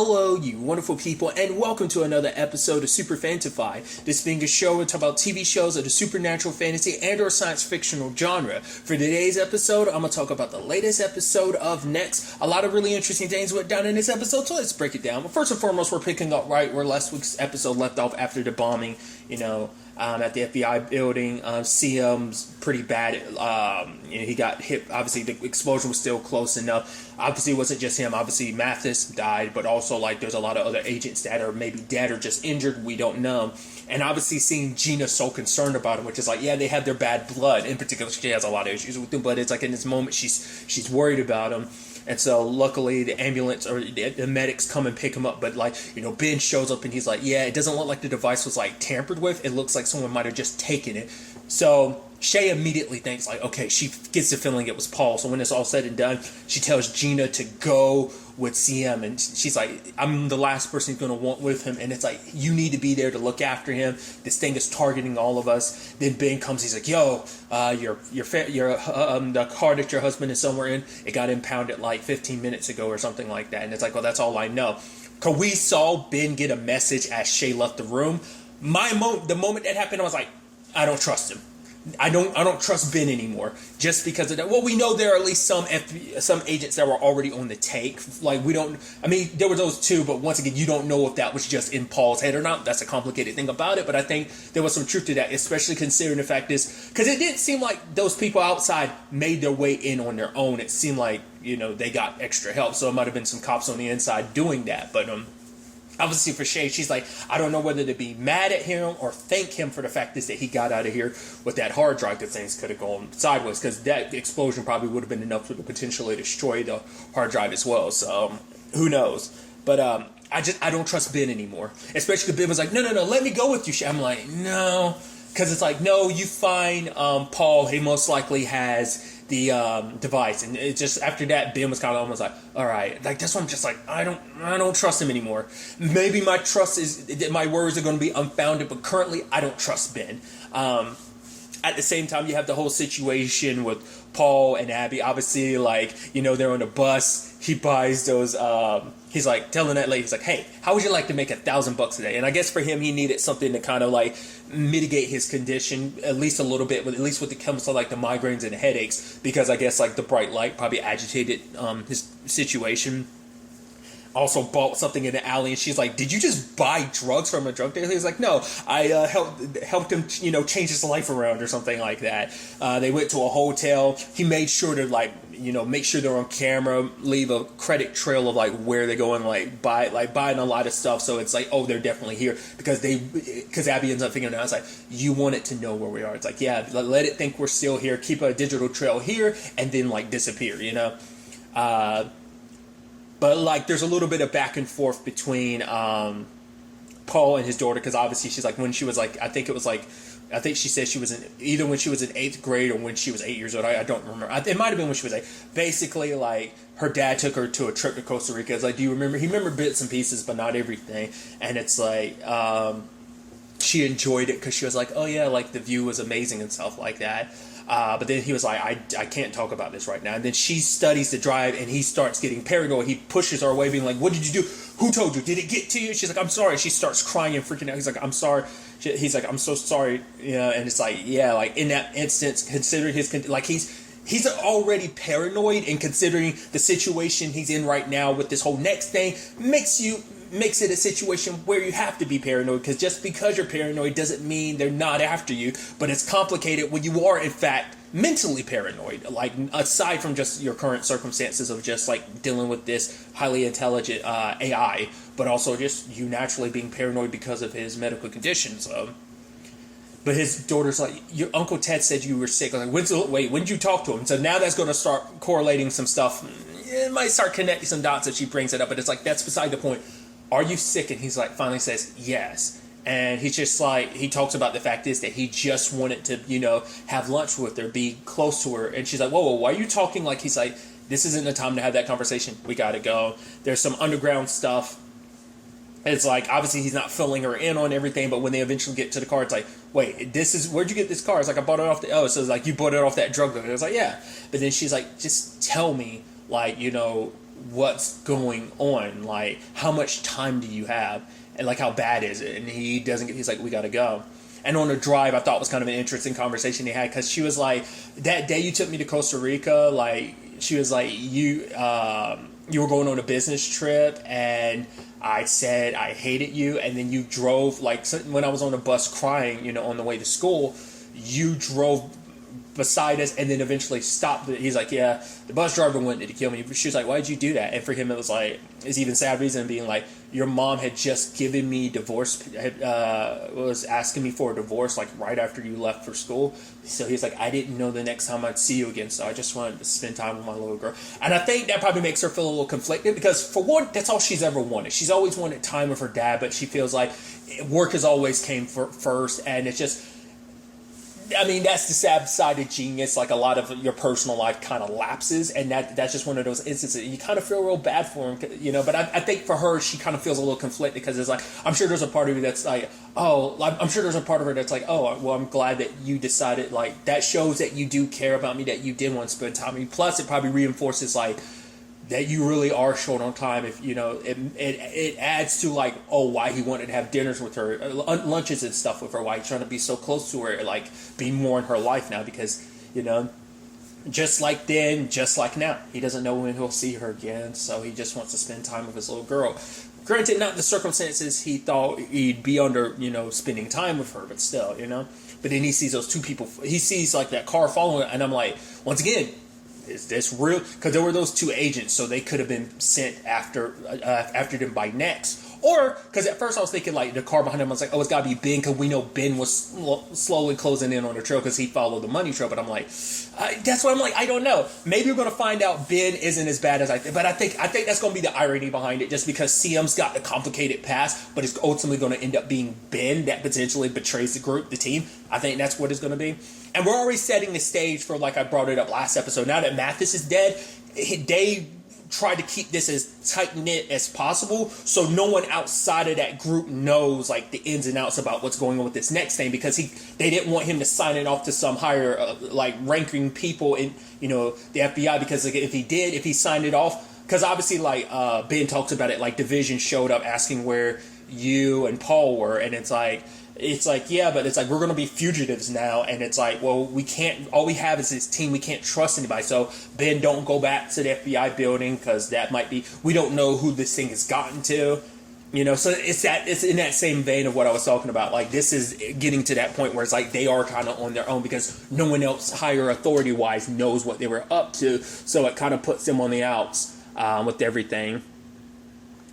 Hello, you wonderful people, and welcome to another episode of Super-Fanta-Fi. This being a show we talk about TV shows of the supernatural, fantasy, and or science fictional genre. For today's episode, I'm going to talk about the latest episode of Next. A lot of really interesting things went down in this episode, so let's break it down. But first and foremost, we're picking up right where last week's episode left off after the bombing, at the FBI building. CM's pretty bad. He got hit. Obviously, the explosion was still close enough. Obviously, it wasn't just him. Obviously, Mathis died, but also, there's a lot of other agents that are maybe dead or just injured. We don't know. And obviously, seeing Gina so concerned about him, which is they have their bad blood. In particular, she has a lot of issues with him, but it's in this moment, she's worried about him. And so, luckily, the ambulance or the medics come and pick him up. But, Ben shows up and he's like, yeah, it doesn't look like the device was, tampered with. It looks like someone might have just taken it. So, Shay immediately thinks, okay, she gets the feeling it was Paul. So, when it's all said and done, she tells Gina to go with CM. And she's like, I'm the last person he's going to want with him. And it's you need to be there to look after him. This thing is targeting all of us. Then Ben comes, he's like, yo, the car that your husband is somewhere in, it got impounded 15 minutes ago or something like that. And it's well, that's all I know. Because we saw Ben get a message as Shay left the room. The moment that happened, I was like, I don't trust him. I don't trust Ben anymore, just because of that. Well, we know there are at least some agents that were already on the take. There were those two, but once again, you don't know if that was just in Paul's head or not. That's a complicated thing about it, but I think there was some truth to that, especially considering the fact is, because it didn't seem like those people outside made their way in on their own. It seemed like, they got extra help, so it might have been some cops on the inside doing that, but obviously for Shay, she's like, I don't know whether to be mad at him or thank him for the fact that he got out of here with that hard drive, because things could have gone sideways, because that explosion probably would have been enough to potentially destroy the hard drive as well. So who knows? But I don't trust Ben anymore, especially because Ben was like, no, let me go with you, Shay. I'm like, no, because it's no, you find Paul. He most likely has the device, and it just after that, Ben was kind of almost all right, that's why I'm just I don't trust him anymore. Maybe my trust is my words are going to be unfounded, but currently I don't trust Ben. At the same time, you have the whole situation with Paul and Abby. Obviously, they're on the bus. He buys those. He's telling that lady, he's hey, how would you like to make $1,000 a day? And I guess for him, he needed something to kind of mitigate his condition at least a little bit, at least when it comes to the migraines and headaches, because I guess the bright light probably agitated his situation. Also bought something in the alley, and she's like, did you just buy drugs from a drug dealer? He's like, no, I helped him change his life around or something like that. They went to a hotel. He made sure to make sure they're on camera, leave a credit trail of where they're going, buying a lot of stuff. So it's oh, they're definitely here, because Abby ends up figuring out, it's you want it to know where we are. It's yeah, let it think we're still here, keep a digital trail here, and then disappear, But there's a little bit of back and forth between Paul and his daughter, because obviously she's when she was I think she said she was either when she was in 8th grade or when she was 8 years old. I don't remember. It might have been when she was 8. Basically, her dad took her to a trip to Costa Rica. It's do you remember? He remembered bits and pieces, but not everything. And it's she enjoyed it because she was oh yeah, the view was amazing and stuff like that. But then he was I can't talk about this right now. And then she studies the drive, and he starts getting paranoid. He pushes her away, being what did you do? Who told you? Did it get to you? She's I'm sorry. She starts crying and freaking out. He's I'm sorry. He's I'm so sorry. And it's in that instance, considering his, he's already paranoid, and considering the situation he's in right now with this whole next thing makes it a situation where you have to be paranoid, because just because you're paranoid doesn't mean they're not after you. But it's complicated when you are in fact mentally paranoid, aside from just your current circumstances of just dealing with this highly intelligent AI, but also just you naturally being paranoid because of his medical conditions. But his daughter's your Uncle Ted said you were sick. When did you talk to him? So now that's going to start correlating some stuff. It might start connecting some dots if she brings it up, but it's that's beside the point. Are you sick? And he's finally says yes. And he's just he talks about the fact is that he just wanted to, have lunch with her, be close to her. And she's whoa, why are you talking he's this isn't the time to have that conversation. We got to go. There's some underground stuff. It's obviously he's not filling her in on everything, but when they eventually get to the car, it's wait, where'd you get this car? It's I bought it off so it's you bought it off that drug dealer. It's yeah. But then she's just tell me, what's going on? Like, how much time do you have? And like, how bad is it? And he doesn't he's like, we gotta go. And on the drive, I thought was kind of an interesting conversation they had, because she was like, that day you took me to Costa Rica, like, she was like, you were going on a business trip, and I said I hated you, and then you drove, like, when I was on the bus crying, you know, on the way to school, you drove beside us and then eventually stopped. He's like, yeah, the bus driver wanted to kill me. She was like, why did you do that? And for him, it was like, it's even sad reason being like, your mom had just given me divorce, was asking me for a divorce, like, right after you left for school. So he's like, I didn't know the next time I'd see you again, so I just wanted to spend time with my little girl. And I think that probably makes her feel a little conflicted, because for one, that's all she's ever wanted. She's always wanted time with her dad, but she feels like work has always came first, and it's just, I mean, that's the sad side of genius. Like, a lot of your personal life kind of lapses, and that's just one of those instances. You kind of feel real bad for him, you know. But I think for her, she kind of feels a little conflicted, because it's like, I'm sure there's a part of you that's like, oh, I'm sure there's a part of her that's like, oh, well, I'm glad that you decided, like, that shows that you do care about me, that you did want to spend time with me. Plus, it probably reinforces, like, that you really are short on time. If you know, it adds to, like, oh, why he wanted to have dinners with her, lunches and stuff with her, why he's trying to be so close to her, like, be more in her life now, because, you know, just like then, just like now, he doesn't know when he'll see her again, so he just wants to spend time with his little girl. Granted, not the circumstances he thought he'd be under, you know, spending time with her, but still, you know. But then he sees those two people, he sees, like, that car following, and I'm like, once again, is this real? Because there were those two agents, so they could have been sent after them by next. Or, because at first I was thinking, like, the car behind him, I was like, oh, it's got to be Ben, because we know Ben was slowly closing in on the trail because he followed the money trail. But I'm like, that's what I'm like, I don't know. Maybe we're going to find out Ben isn't as bad as I think. But I think that's going to be the irony behind it, just because CM's got a complicated past, but it's ultimately going to end up being Ben that potentially betrays the group, the team. I think that's what it's going to be. And we're already setting the stage for, like I brought it up last episode, now that Mathis is dead, they tried to keep this as tight-knit as possible, so no one outside of that group knows, like, the ins and outs about what's going on with this next thing, because they didn't want him to sign it off to some higher, like, ranking people in, you know, the FBI, because, like, if he signed it off, because obviously, like, Ben talks about it, like, Division showed up asking where you and Paul were, and it's like, yeah, but it's like, we're going to be fugitives now, and it's like, well, we can't, all we have is this team, we can't trust anybody, so Ben, don't go back to the FBI building, because that might be, we don't know who this thing has gotten to, you know, so it's in that same vein of what I was talking about, like, this is getting to that point where it's like, they are kind of on their own, because no one else, higher authority-wise, knows what they were up to, so it kind of puts them on the outs, with everything,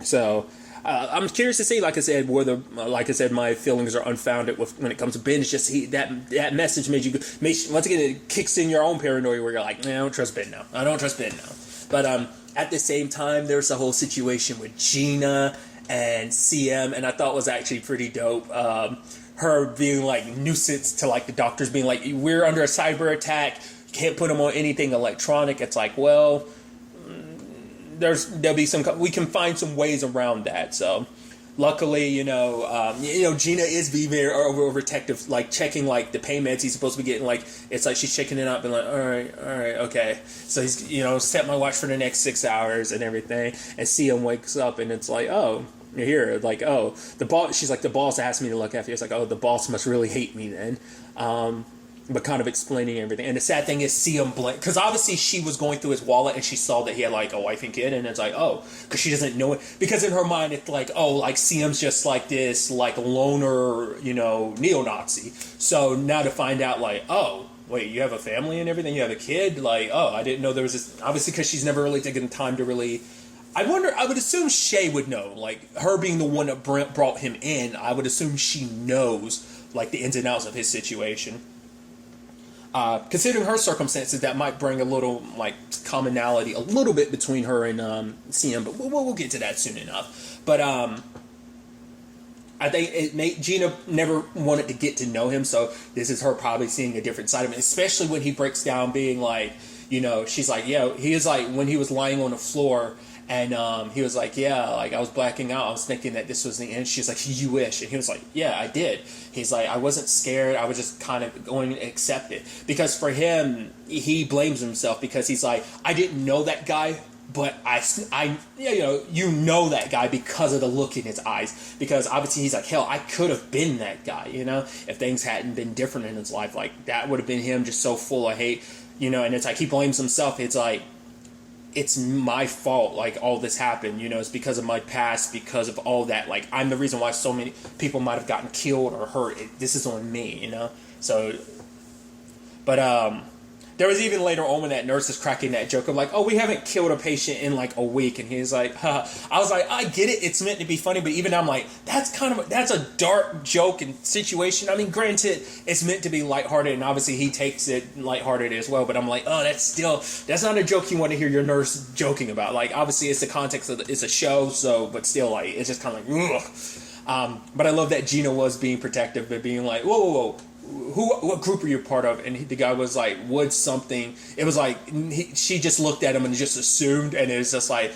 so... I'm curious to see, like I said, whether, like I said, my feelings are unfounded when it comes to Ben. It's just that message once again, it kicks in your own paranoia where you're like, I don't trust Ben now. I don't trust Ben now. But at the same time, there's a whole situation with Gina and CM, and I thought was actually pretty dope. Her being like nuisance to, like, the doctors being like, we're under a cyber attack. You can't put them on anything electronic. It's like, well, there'll be we can find some ways around that. So luckily, Gina is being very overprotective, like checking, like, the payments he's supposed to be getting. Like, it's like she's checking it up and like, all right, okay. So he's, set my watch for the next 6 hours and everything. And CM wakes up and it's like, oh, you're here. Like, oh, the boss. She's like, the boss asked me to look after you. It's like, oh, the boss must really hate me then. But kind of explaining everything. And the sad thing is, CM blinked. Because obviously she was going through his wallet and she saw that he had, like, a wife and kid. And it's like, oh, because she doesn't know it. Because in her mind, it's like, oh, like, CM's just like this, like, loner, neo-Nazi. So now to find out, like, oh, wait, you have a family and everything? You have a kid? Like, oh, I didn't know there was this. Obviously, because she's never really taken the time to really. I would assume Shay would know. Like, her being the one that brought him in, I would assume she knows, like, the ins and outs of his situation. Considering her circumstances, that might bring a little, like, commonality a little bit between her and CM, but we'll get to that soon enough. But I think Gina never wanted to get to know him, so this is her probably seeing a different side of him, especially when he breaks down being like, she's like, yeah, he is like, when he was lying on the floor, and he was like, yeah, like, I was blacking out. I was thinking that this was the end. She's like, you wish. And he was like, yeah, I did. He's like, I wasn't scared. I was just kind of going to accept it. Because for him, he blames himself because he's like, I didn't know that guy but you know that guy because of the look in his eyes. Because obviously he's like, hell, I could have been that guy, if things hadn't been different in his life. Like, that would have been him, just so full of hate, and it's like he blames himself. It's like, it's my fault, like, all this happened, it's because of my past, because of all that. Like, I'm the reason why so many people might have gotten killed or hurt. This is on me, So, but, there was even later on when that nurse is cracking that joke of like, oh, we haven't killed a patient in like a week. And he's like, huh. I was like, I get it. It's meant to be funny. But even now I'm like, that's a dark joke and situation. I mean, granted, it's meant to be lighthearted. And obviously he takes it lighthearted as well. But I'm like, oh, that's not a joke you want to hear your nurse joking about. Like, obviously it's the context of it's a show. So, but still, like, it's just kind of like, ugh. But I love that Gina was being protective, but being like, whoa. What group are you part of? And the guy was like, would something. It was like, she just looked at him and just assumed, and it was just like,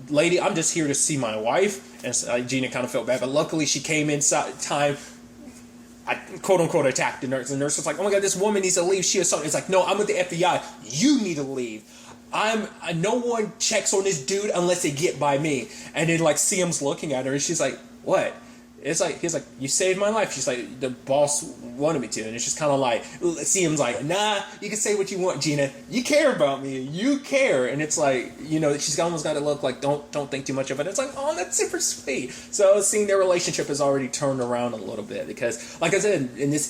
lady, I'm just here to see my wife. And so, Gina kind of felt bad, but luckily she came inside time. I quote unquote attacked the nurse. The nurse was like, oh my god, this woman needs to leave. She assaulted. It's like, no, I'm with the FBI. You need to leave. No one checks on this dude unless they get by me. And then like Siam's looking at her and she's like, what? It's like, he's like, you saved my life. She's like, the boss wanted me to. And it's just kind of like, Siam's like, nah, you can say what you want, Gina. You care about me. You care. And it's like, she's almost got to look like, don't think too much of it. It's like, oh, that's super sweet. So seeing their relationship has already turned around a little bit because, like I said, in these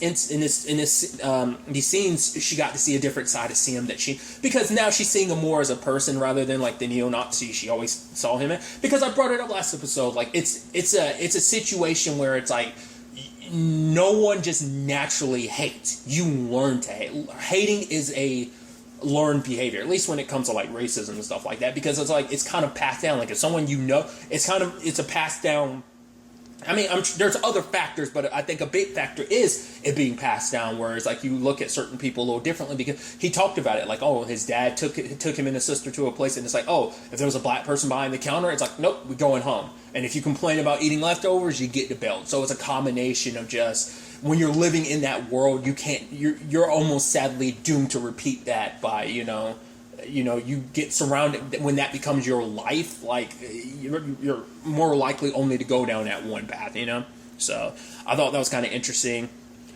scenes, she got to see a different side of Siam because now she's seeing him more as a person rather than like the neo-Nazi she always saw him in. Because I brought it up last episode, like it's a situation where it's like no one just naturally hates. You learn to hate. Hating is a learned behavior, at least when it comes to like racism and stuff like that, because it's like it's kind of passed down. Like if someone it's a passed down. I mean, there's other factors, but I think a big factor is it being passed down. Whereas, like, you look at certain people a little differently because he talked about it. Like, oh, his dad took him and his sister to a place, and it's like, oh, if there was a black person behind the counter, it's like, nope, we're going home. And if you complain about eating leftovers, you get the belt. So it's a combination of just when you're living in that world, you're almost sadly doomed to repeat that by you get surrounded when that becomes your life. Like you're more likely only to go down that one path. So I thought that was kind of interesting.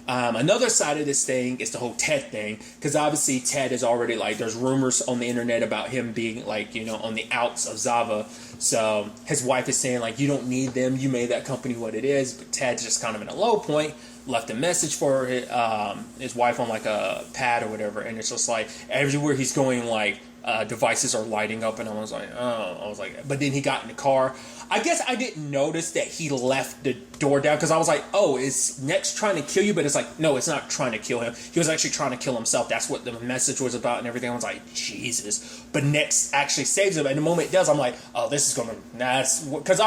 Another side of this thing is the whole Ted thing, because obviously Ted is already like there's rumors on the internet about him being like on the outs of Zava. So his wife is saying like, you don't need them, you made that company what it is. But Ted's just kind of in a low point, left a message for his wife on like a pad or whatever, and it's just like everywhere he's going, like devices are lighting up, and I was like, but then he got in the car. I guess I didn't notice that he left the door down, because I was like, oh, is Next trying to kill you? But it's like, no, it's not trying to kill him. He was actually trying to kill himself. That's what the message was about and everything. I was like, Jesus. But Next actually saves him, and the moment it does, I'm like, oh, this is going to, because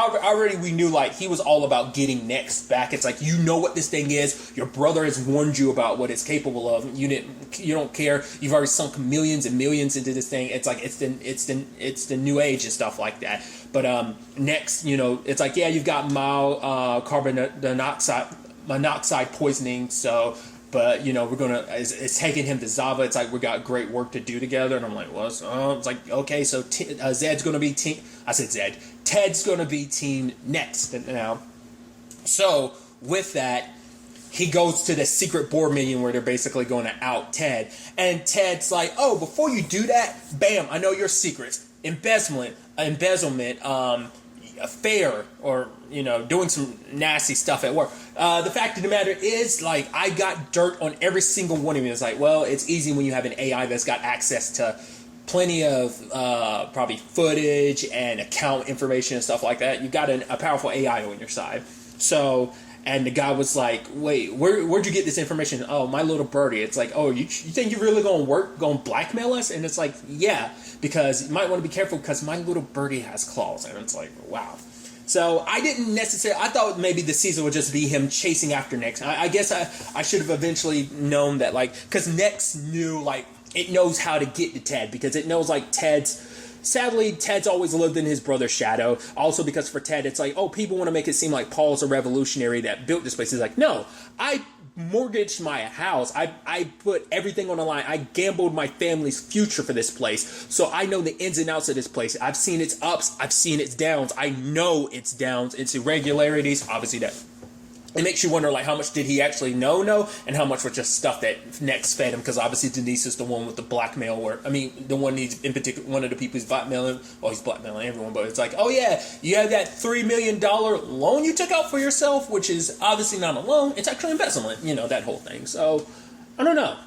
we knew like he was all about getting Next back. It's like, you know what this thing is. Your brother has warned you about what it's capable of. You don't care. You've already sunk millions and millions into this thing. It's like it's the new age and stuff like that. But Next, it's like, yeah, you've got mild carbon monoxide poisoning. So, but we're gonna. It's taking him to Zava. It's like we got great work to do together. And I'm like, well, it's like, okay, so Zed's gonna be team. I said Zed. Ted's gonna be team Next now. So with that, he goes to the secret board meeting where they're basically going to out Ted. And Ted's like, oh, before you do that, bam, I know your secrets. Embezzlement, affair, or, doing some nasty stuff at work. The fact of the matter is, like, I got dirt on every single one of you. It's like, well, it's easy when you have an AI that's got access to plenty of probably footage and account information and stuff like that. You've got a powerful AI on your side. So... And the guy was like, wait, where'd you get this information? Oh, my little birdie. It's like, oh, you think you're really going to blackmail us? And it's like, yeah, because you might want to be careful because my little birdie has claws. And it's like, wow. So I didn't necessarily, I thought maybe the season would just be him chasing after Next. I guess I should have eventually known that, like, because Next knew, like, it knows how to get to Ted, because it knows, like, Sadly, Ted's always lived in his brother's shadow. Also, because for Ted, it's like, oh, people want to make it seem like Paul's a revolutionary that built this place. He's like, no, I mortgaged my house. I put everything on the line. I gambled my family's future for this place. So I know the ins and outs of this place. I've seen its ups. I've seen its downs. I know its downs, its irregularities. Obviously, that it makes you wonder, like, how much did he actually know, and how much was just stuff that Next fed him? Because obviously Denise is the one with the blackmail, the one he's in particular, one of the people he's blackmailing. Well, he's blackmailing everyone, but it's like, oh yeah, you have that $3 million loan you took out for yourself, which is obviously not a loan; it's actually embezzlement. That whole thing. So I don't know.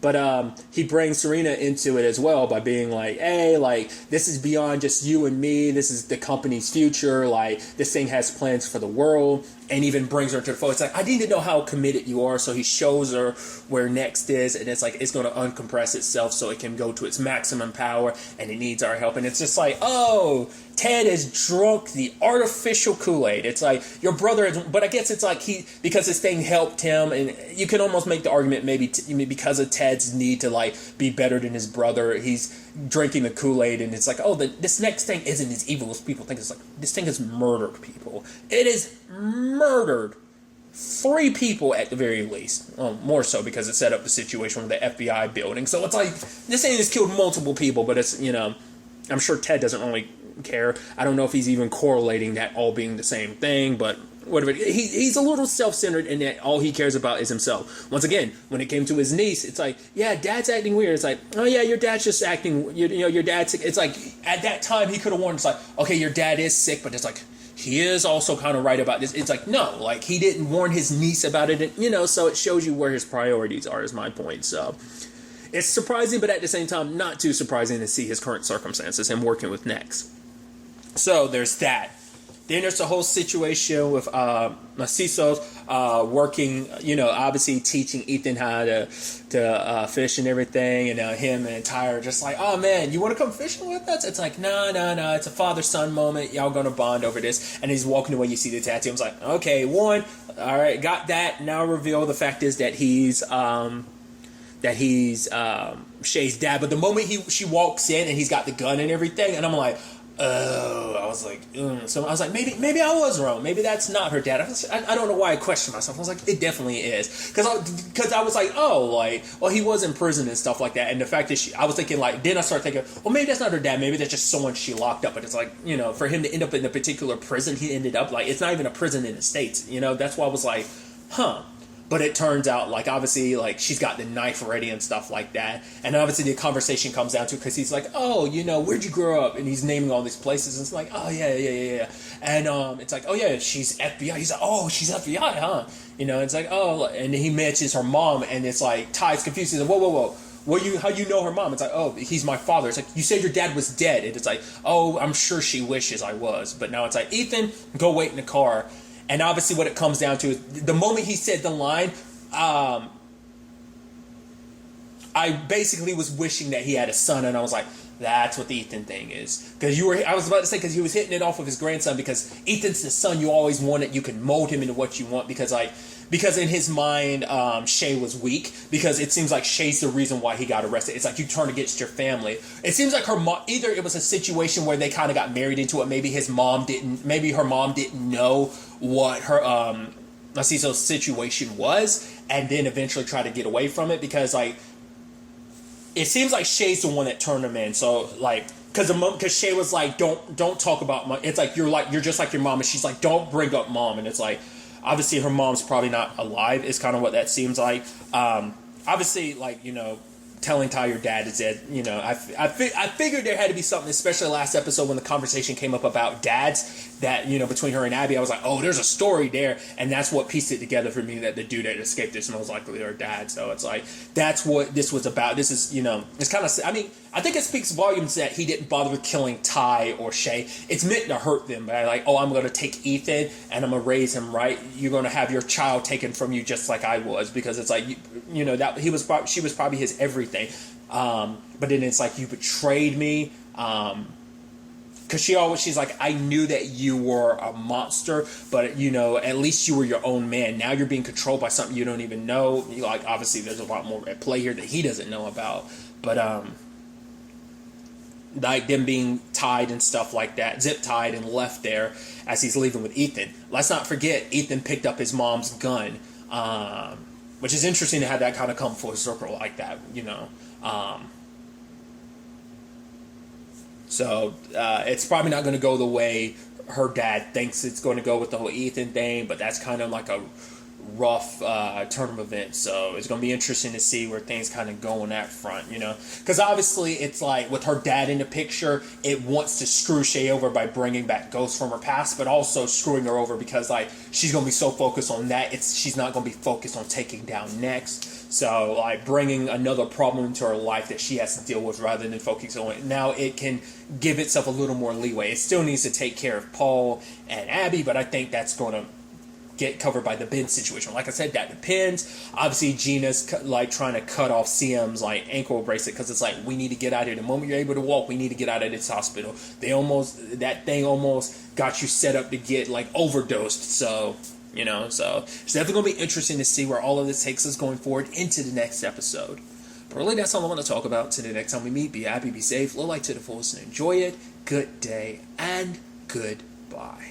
But he brings Serena into it as well by being like, hey, like, this is beyond just you and me. This is the company's future. Like, this thing has plans for the world. And even brings her to the phone. It's like, I need to know how committed you are. So he shows her where Next is. And it's like, it's going to uncompress itself so it can go to its maximum power. And it needs our help. And it's just like, oh, Ted has drunk the artificial Kool-Aid. It's like, your brother, but I guess it's like because this thing helped him. And you can almost make the argument maybe because of Ted's need to, like, be better than his brother, he's drinking the Kool-Aid. And it's like, oh, this Next thing isn't as evil as people think. It's like, this thing has murdered people. It is murdered 3 people at the very least. Well, more so because it set up the situation with the FBI building. So it's like, this thing has killed multiple people, but it's, I'm sure Ted doesn't really care. I don't know if he's even correlating that all being the same thing, but whatever. He's a little self-centered in that all he cares about is himself. Once again, when it came to his niece, it's like, yeah, Dad's acting weird. It's like, oh yeah, your dad's just acting, your dad's sick. It's like, at that time, he could have warned, it's like, okay, your dad is sick, but it's like, he is also kind of right about this. It's like, no, like, he didn't warn his niece about it, so it shows you where his priorities are, is my point. So it's surprising, but at the same time, not too surprising to see his current circumstances, him working with Next. So there's that. Then there's the whole situation with Narciso's working, obviously teaching Ethan how to fish and everything. And him and Ty are just like, oh man, you want to come fishing with us? It's like, no. It's a father-son moment. Y'all going to bond over this. And he's walking away. You see the tattoo. I was like, okay, all right, got that. Now reveal the fact is that he's Shay's dad. But the moment she walks in and he's got the gun and everything, and I'm like, I was like, so I was like, maybe I was wrong. Maybe that's not her dad. I don't know why I questioned myself. I was like, it definitely is, because I was like, well, he was in prison and stuff like that. And the fact that I was thinking, like, then I started thinking, well, maybe that's not her dad. Maybe that's just someone she locked up. But it's like, for him to end up in a particular prison, he ended up like, it's not even a prison in the States. That's why I was like, huh. But it turns out, like, obviously, like, she's got the knife ready and stuff like that. And obviously the conversation comes down to, because he's like, oh, where'd you grow up? And he's naming all these places. And it's like, oh, yeah. And it's like, oh, yeah, she's FBI. He's like, oh, she's FBI, huh? It's like, oh. And he mentions her mom. And it's like, Ty's confused. He's like, whoa. How you know her mom? It's like, oh, he's my father. It's like, you said your dad was dead. And it's like, oh, I'm sure she wishes I was. But now it's like, Ethan, go wait in the car. And obviously what it comes down to is the moment he said the line, I basically was wishing that he had a son, and I was like, that's what the Ethan thing is. Because I was about to say, because he was hitting it off with his grandson, because Ethan's the son you always wanted. You can mold him into what you want, because in his mind, Shay was weak, because it seems like Shay's the reason why he got arrested. It's like, you turn against your family. It seems like her mom, either it was a situation where they kind of got married into it, maybe her mom didn't know what her Narciso's situation was, and then eventually try to get away from it, because like it seems like Shay's the one that turned him in. So like, because Shay was like, don't talk about my. It's like you're just like your mom, and she's like, don't bring up mom, and it's like, obviously her mom's probably not alive. Is kind of what that seems like. Obviously, like, telling Ty your dad is dead. I figured there had to be something, especially last episode when the conversation came up about dads, that, between her and Abby, I was like, oh, there's a story there. And that's what pieced it together for me, that the dude that escaped is most likely her dad. So it's like, that's what this was about. This is, it's kind of, I think it speaks volumes that he didn't bother with killing Ty or Shay. It's meant to hurt them, but like, oh, I'm going to take Ethan and I'm going to raise him right. You're going to have your child taken from you just like I was, because it's like, that she was probably his everything. But then it's like, you betrayed me. Because she's like, I knew that you were a monster, but at least you were your own man. Now you're being controlled by something you don't even know. Like, obviously there's a lot more at play here that he doesn't know about. But like them being tied and stuff like that, zip tied and left there as he's leaving with Ethan. Let's not forget, Ethan picked up his mom's gun Which is interesting to have that kind of come full circle like that, So it's probably not going to go the way her dad thinks it's going to go with the whole Ethan thing, but that's kind of like a rough turn of events. So it's going to be interesting to see where things kind of go on that front, Because obviously it's like with her dad in the picture, it wants to screw Shay over by bringing back ghosts from her past, but also screwing her over because like she's going to be so focused on that, she's not going to be focused on taking down next. So, like, bringing another problem into her life that she has to deal with rather than focusing on it. Now, it can give itself a little more leeway. It still needs to take care of Paul and Abby, but I think that's going to get covered by the Ben situation. Like I said, that depends. Obviously, Gina's, like, trying to cut off CM's, like, ankle bracelet because it's like, we need to get out of here. The moment you're able to walk, we need to get out of this hospital. That thing almost got you set up to get, like, overdosed, so... so it's definitely going to be interesting to see where all of this takes us going forward into the next episode. But really, that's all I want to talk about. Until the next time we meet, be happy, be safe, live life to the fullest, and enjoy it. Good day, and goodbye.